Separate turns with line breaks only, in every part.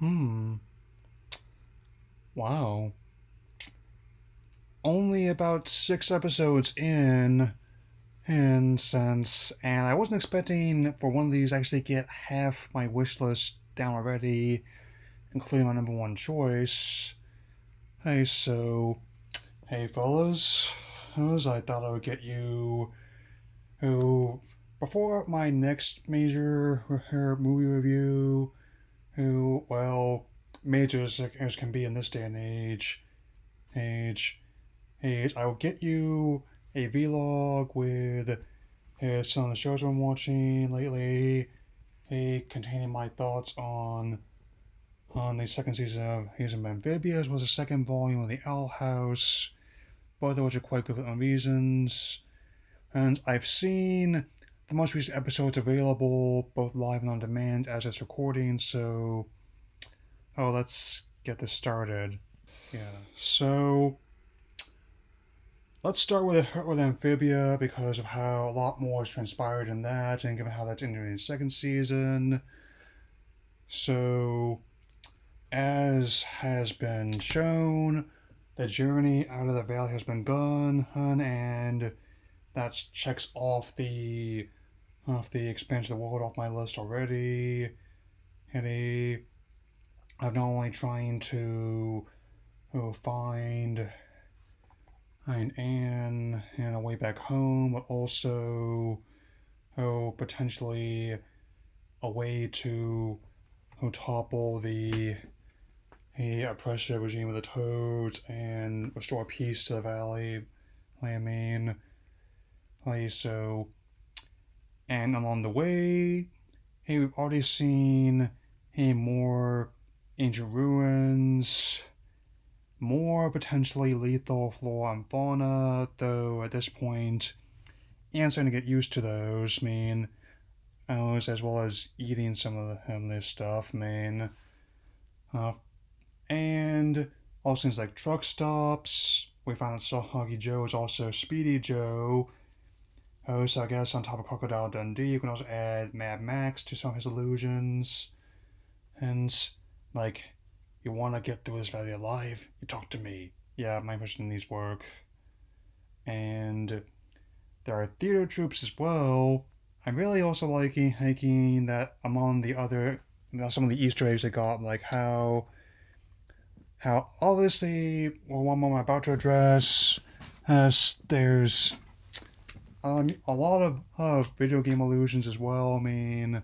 Hmm. Wow. Only about 6 episodes in since, and I wasn't expecting for one of these to actually get half my wish list down already, including my number one choice. Hey fellas, I thought I would get you who before my next major movie review, major as can be in this day and age, I will get you a vlog with some of the shows I've been watching lately, containing my thoughts on the second season of Amphibia, as well as the second volume of the Owl House, both of which are quite good for their own reasons. And I've seen the most recent episodes available, both live and on demand, as it's recording, so let's get this started. Yeah, so let's start with Amphibia because of how a lot more has transpired in that, and given how that's entering the second season. So, as has been shown, the journey out of the valley has been done, and that checks off the expansion of the world off my list already. And I'm not only trying to find Anne and a way back home, but also potentially a way to topple the oppressive regime of the Toads and restore peace to the valley. I mean, so, and along the way, we've already seen more ancient ruins, more potentially lethal flora and fauna, though at this point, I'm starting to get used to those. I mean, as well as eating some of this stuff. I mean, uh, and also things like truck stops. We found out Soggy Joe is also Speedy Joe. So I guess on top of Crocodile Dundee, you can also add Mad Max to some of his illusions. And, like, you want to get through this valley alive? You talk to me. Yeah, my impression needs work. And there are theater troops as well. I'm really also liking that among the other, some of the Easter eggs they got, like how obviously, one moment I'm about to address, there's a lot of video game illusions as well. I mean,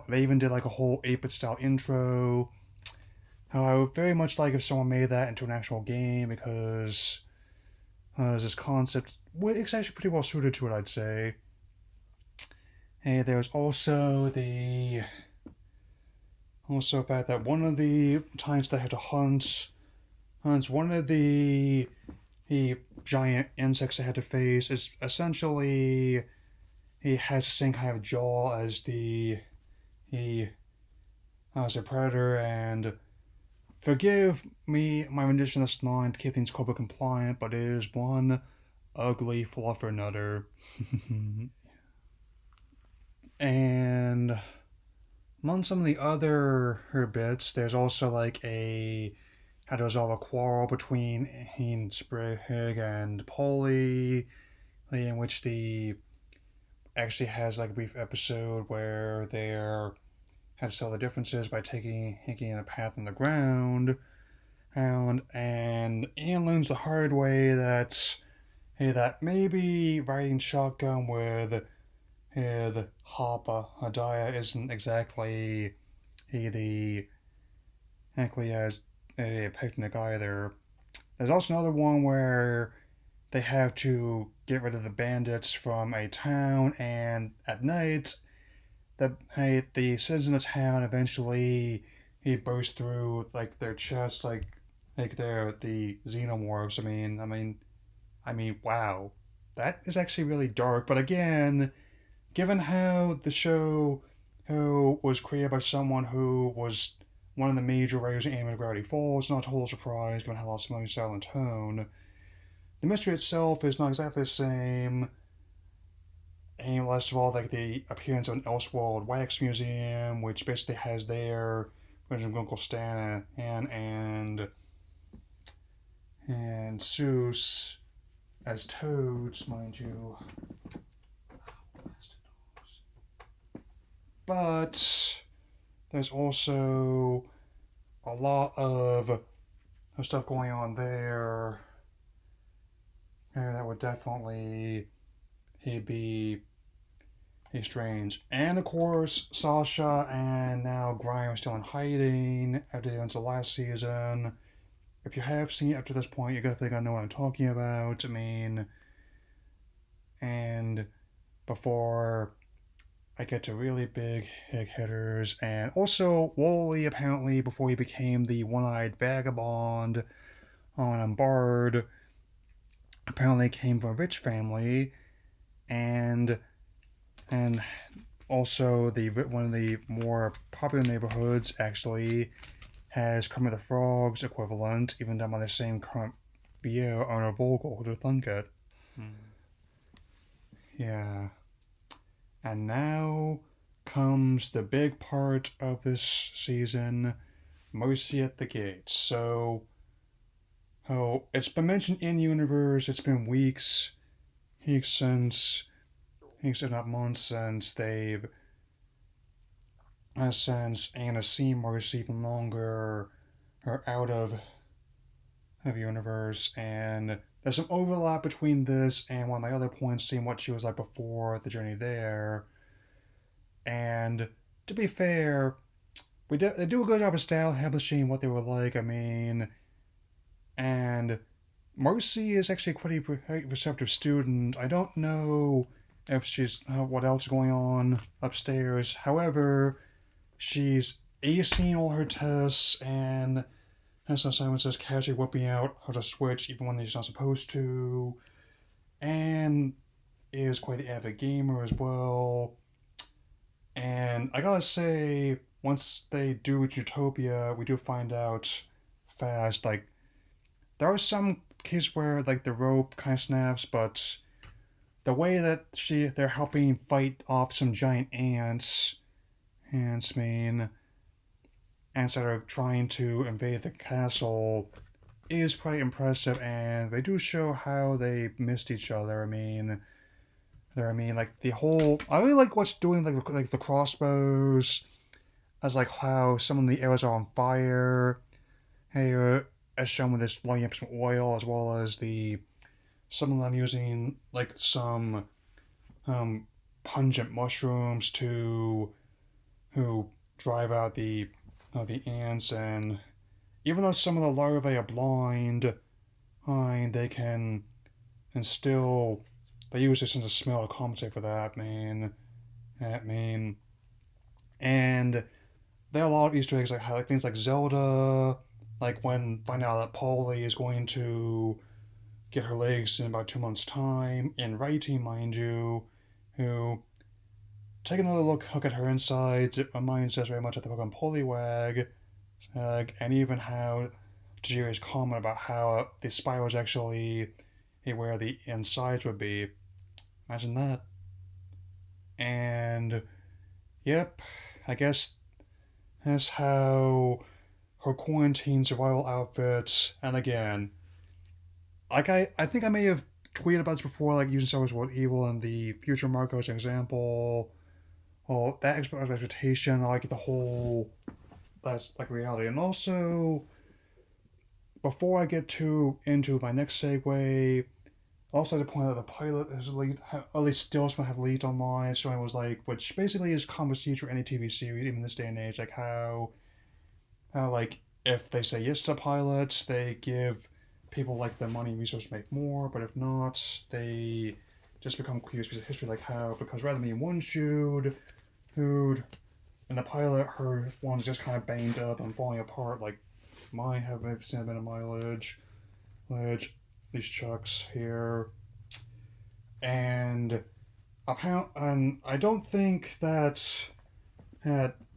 they even did like a whole 8-bit style intro. I would very much like if someone made that into an actual game because this concept it's actually pretty well suited to it, I'd say. Hey, there's also the fact that one of the times they had to hunt one of the giant insects they had to face is essentially he has the same kind of jaw as he as a predator. And forgive me my rendition of this line to keep things corporate compliant, but it is one ugly fluffernutter. And among some of the other her bits, there's also like a how to resolve a quarrel between Sprig and Polly, in which the actually has like a brief episode where they're had to settle the differences by taking a path on the ground. And Ian learns the hard way that maybe riding shotgun with Hapa Hadaya isn't exactly the exactly as a picnic either. There's also another one where they have to get rid of the bandits from a town, and at night, the citizens of the town eventually he burst through like their chests, like they're the xenomorphs. Wow, that is actually really dark. But again, given how the show who was created by someone who was one of the major writers in Anime of Gravity Falls, not a total surprise given how lost similar style and tone. The mystery itself is not exactly the same, and last of all, like the appearance of an Elseworld Wax Museum, which basically has their original Uncle Stan and Seuss as toads, mind you. But there's also a lot of stuff going on there. That would definitely be strange. And of course, Sasha and now Grime are still in hiding after the events of last season. If you have seen it up to this point, you're definitely gonna know what I'm talking about. I mean, and before I get to really big hitters, and also Wooly apparently before he became the one-eyed vagabond on Bard, apparently came from a rich family, and also one of the more popular neighborhoods actually has Kermit the Frog's equivalent, even done by the same current VO owner Vogel, who'd thunk it. Yeah. And now comes the big part of this season, Mercy at the Gates. So, it's been mentioned in universe. It's been weeks since, if not months, since Anna seen Mercy even longer or out of universe, and there's some overlap between this and one of my other points, seeing what she was like before the journey there. And to be fair, they do a good job of establishing what they were like. I mean, and Marcy is actually quite a receptive student. I don't know if she's what else is going on upstairs. However, she's acing all her tests and has some assignments just casually whipping out how to switch even when she's not supposed to, and is quite the avid gamer as well. And I gotta say, once they do reach Utopia, we do find out fast, like, there are some cases where, like, the rope kind of snaps, but the way that they're helping fight off some giant ants that are trying to invade the castle is pretty impressive, and they do show how they missed each other. Like the whole, I really like what's doing like the crossbows, as like how some of the arrows are on fire, here as shown with this lighting up some oil, as well as some of them using like some pungent mushrooms to drive out the ants. And even though some of the larvae are blind, they can and still they use their sense of smell to compensate for that, man. And there are a lot of Easter eggs, like things like Zelda, like when finding out that Polly is going to get her legs in about 2 months' time, in writing, mind you, who take another look at her insides. It reminds us very much of the Pokemon Poliwag, and even how Tajiri's comment about how the spirals actually where the insides would be. Imagine that. And yep, I guess that's how her quarantine survival outfits. And again, like I think I may have tweeted about this before, like using Star Wars World Evil and the future Marco as an example. Well, that expectation, I like the whole that's like reality. And also, before I get into my next segue, also to point out the pilot has leaked, at least still have leaked online, showing was like, which basically is common procedure for any TV series, even in this day and age, like how like if they say yes to pilots, they give people like the money and resources to make more, but if not, they just become curious piece of history, like how because rather than one shoot, who'd in the pilot her one's just kind of banged up and falling apart, like mine have seen a bit of mileage. These chucks here, and apparently, I don't think that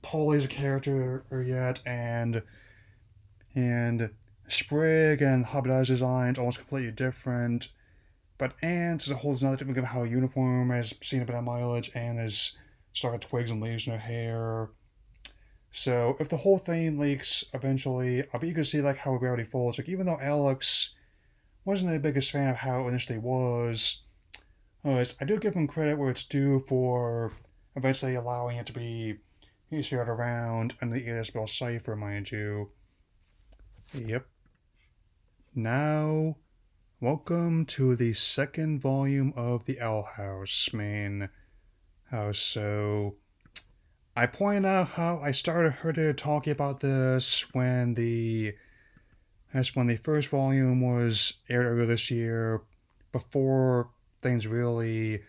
Polly's a character yet, and Sprig and Habita's designs almost completely different. But Ant as a whole is another type of how a uniform has seen a bit of mileage and has started twigs and leaves in her hair. So if the whole thing leaks eventually, I bet you can see like how Gravity Falls. Like even though Alex wasn't the biggest fan of how it initially was, I do give him credit where it's due for eventually allowing it to be shared around under the Elizabeth cipher, mind you. Yep. Now, welcome to the second volume of the Owl House main house. So, I point out how I heard talking about this when the first volume was aired earlier this year, before things really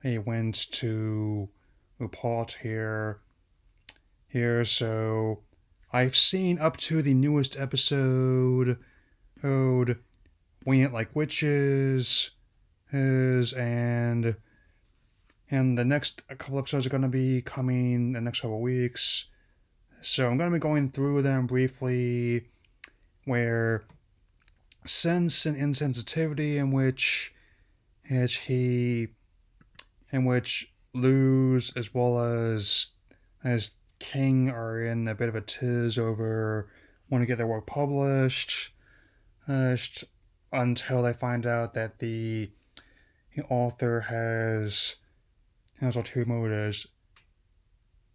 went to a pot here. So I've seen up to the newest episode, Wing It Like Witches, and the next couple episodes are going to be coming in the next couple weeks. So I'm going to be going through them briefly, where Sense and Insensitivity, in which Luz as well as King are in a bit of a tiz over wanting to get their work published, until they find out that the author has ulterior motives.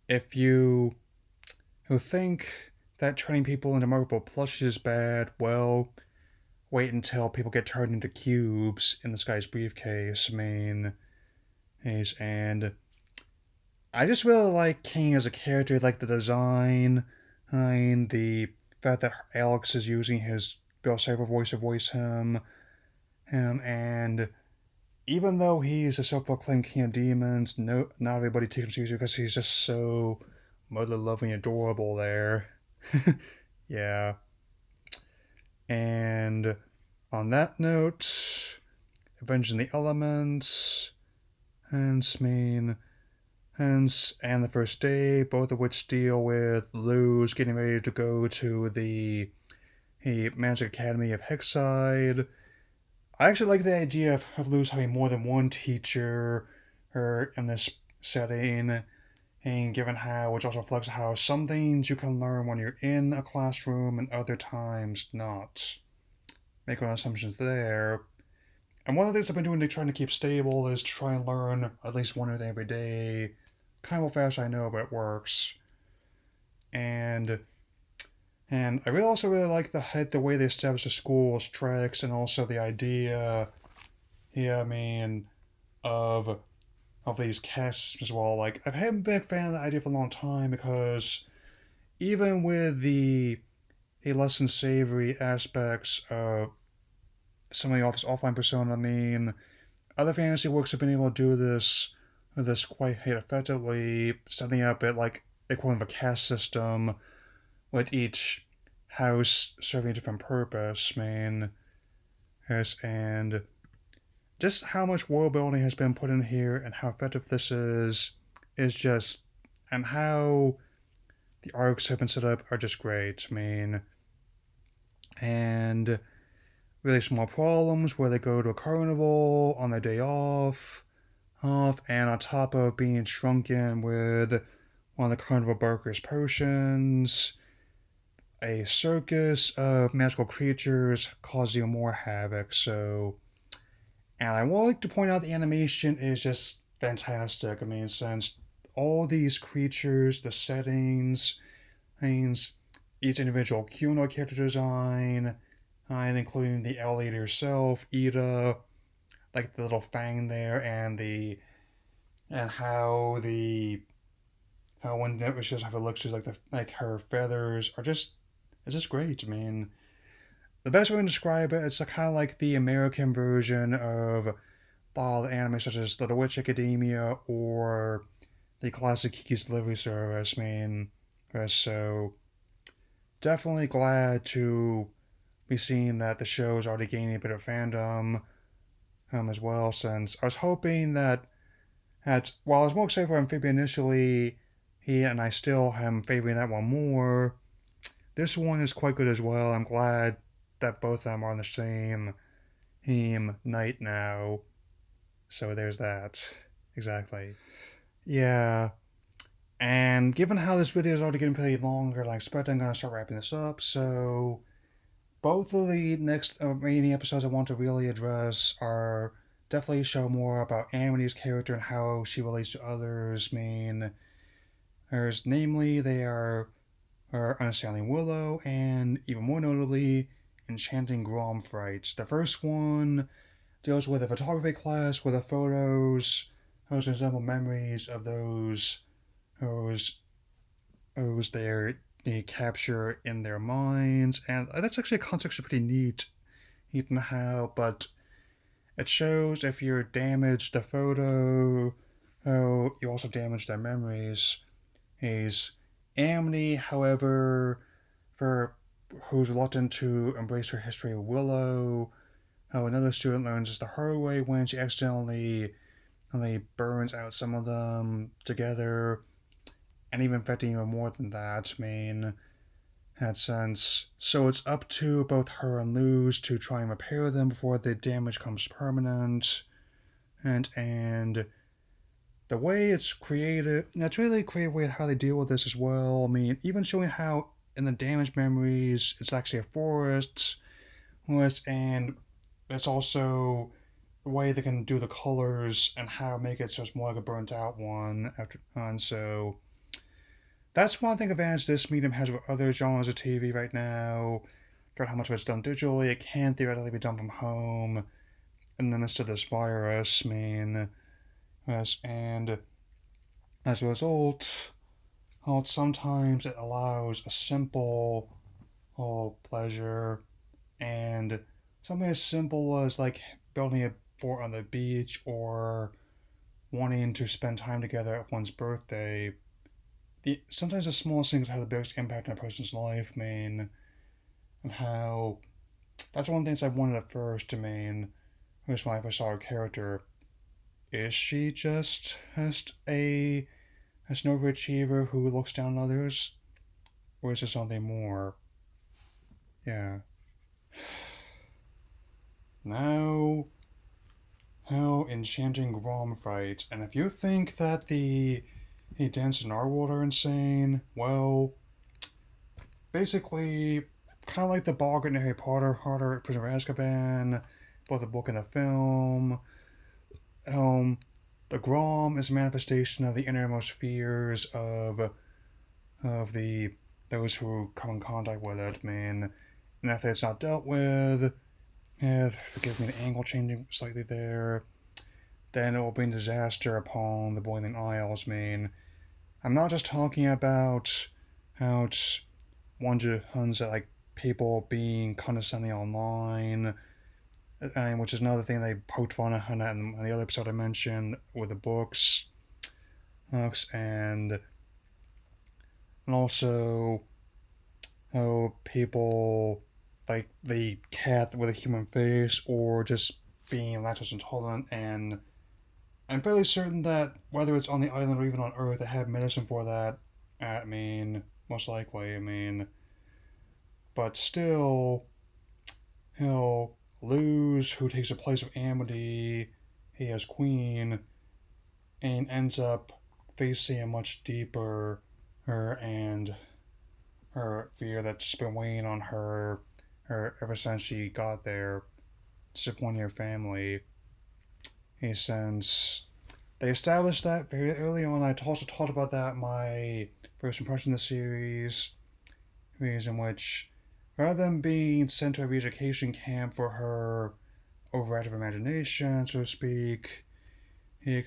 If you who think that turning people into marketable plushes is bad, well, wait until people get turned into cubes in this guy's briefcase. And I just really like King as a character, like the design, and the fact that Alex is using his Bill Saber voice to voice him, and even though he's a self-proclaimed king of demons, no, not everybody takes him seriously because he's just so mother-loving, adorable there. Yeah. And on that note, Avenging the Elements, and the First Day, both of which deal with Luz getting ready to go to the Magic Academy of Hexside. I actually like the idea of Luz having more than one teacher in this setting, and given how, which also reflects how some things you can learn when you're in a classroom and other times not. Make no assumptions there. And one of the things I've been doing to trying to keep stable is to try and learn at least one thing every day. Kind of fast, I know, but it works. And I really like the way they establish the school's tricks, and also the idea, of these casts as well. Like, I've been a big fan of the idea for a long time, because even with the less than savory aspects of some of the author's offline persona, other fantasy works have been able to do this quite effectively, setting up it like equivalent of a caste system, with each house serving a different purpose. Yes, and just how much world building has been put in here, and how effective this is just, and how the arcs have been set up are just great. And really small problems where they go to a carnival on their day off, and on top of being shrunken with one of the carnival barker's potions, a circus of magical creatures cause even more havoc. So, and I would like to point out the animation is just fantastic. Since all these creatures, the settings, each individual Kuno character design, and including the L Lady herself, Ida, like the little fang there, and how when it was just how it looks, just like her feathers are just, it's just great. The best way to describe it, it's kind of like the American version of all the anime such as Little Witch Academia or the classic Kiki's Delivery Service. So definitely glad to be seeing that the show is already gaining a bit of fandom, as well, since I was hoping that while I was more excited for Amphibia initially, and I still am favoring that one more, this one is quite good as well. I'm glad that both of them are on the same night now. So there's that. Exactly. Yeah. And given how this video is already getting pretty longer than I expected, I'm going to start wrapping this up. So, both of the next remaining episodes I want to really address are definitely show more about Amity's character and how she relates to others. Namely, they are her understanding Willow, and even more notably, enchanting Gromfright. The first one deals with a photography class where the photos resemble memories of those they capture in their minds, and that's actually a concept that's pretty neat and how, but it shows if you damage the photo, oh, you also damage their memories. He's Amity, however, for who's reluctant to embrace her history of Willow. How another student learns this the hard way when she accidentally burns out some of them together, and even affecting even more than that. That sense. So it's up to both her and Luz to try and repair them before the damage becomes permanent. And the way it's created, it's really a creative way of how they deal with this as well. Even showing how in the damaged memories it's actually a forest, and it's also the way they can do the colors and how make it so it's more like a burnt out one after and so that's one thing advantage this medium has with other genres of TV right now. Given how much of it's done digitally, it can theoretically be done from home in the midst of this virus. Yes, and as a result, sometimes it allows a simple pleasure and something as simple as like building a fort on the beach or wanting to spend time together at one's birthday. Sometimes the smallest things have the biggest impact on a person's life, and how that's one of the things I wanted at first. First when I first saw her character, is she just a an overachiever who looks down on others, or is there something more? Yeah. Now, how enchanting Grom fights, and if you think that the dance in our world are insane, well, basically, kind of like the bog in Harry Potter, Harder Prisoner of Azkaban, both the book and the film. Um, the Grom is a manifestation of the innermost fears of the those who come in contact with it, And if it's not dealt with, forgive me the angle changing slightly there, then it will bring disaster upon the Boiling Isles, I'm not just talking about how it's ones that like people being condescending online, which is another thing they poked fun at in the other episode I mentioned with the books, and also how people like the cat with a human face or just being lactose intolerant, and I'm fairly certain that whether it's on the island or even on Earth, they have medicine for that. Most likely. But still, he'll lose who takes the place of Amity. He as queen, and ends up facing a much deeper her and her fear that's been weighing on her ever since she got there, disappointing her family. Since they established that very early on, I also talked about that in my first impression of the series, in which rather than being sent to a re-education camp for her overactive imagination, so to speak, she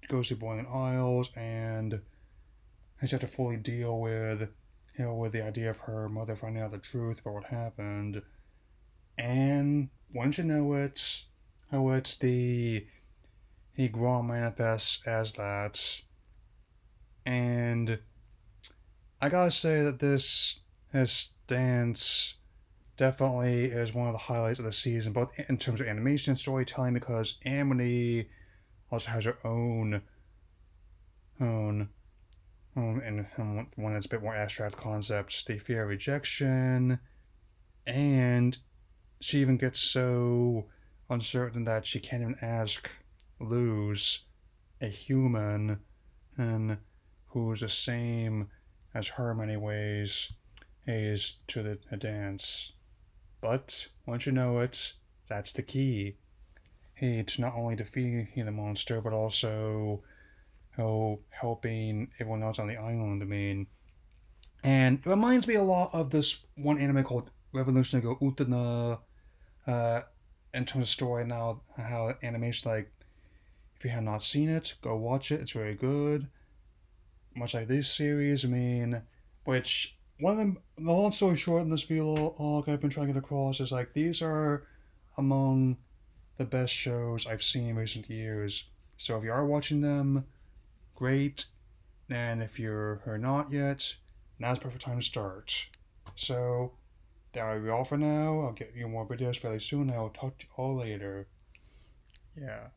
goes to Boiling Isles and has to fully deal with with the idea of her mother finding out the truth about what happened. And once you know it, how it's the Grom manifests as that. And I gotta say that this dance definitely is one of the highlights of the season, both in terms of animation and storytelling, because Amity also has her own and one that's a bit more abstract concepts, the fear of rejection, and she even gets so uncertain that she can't even ask Luz a human and who's the same as her in many ways is to the dance. But once you know it, that's the key. Hey, to not only defeating the monster, but also helping everyone else on the island. I mean, and it reminds me a lot of this one anime called Revolution Go Utana. Uh, in terms of story now, how animation, like, if you have not seen it, go watch it. It's very good. Much like this series, I mean, which one of them, the long story short in this video I've been trying to get across is like these are among the best shows I've seen in recent years. So if you are watching them, great. And if you're not yet, now's the perfect time to start. So that will be all for now. I'll get you more videos fairly soon. I will talk to you all later. Yeah.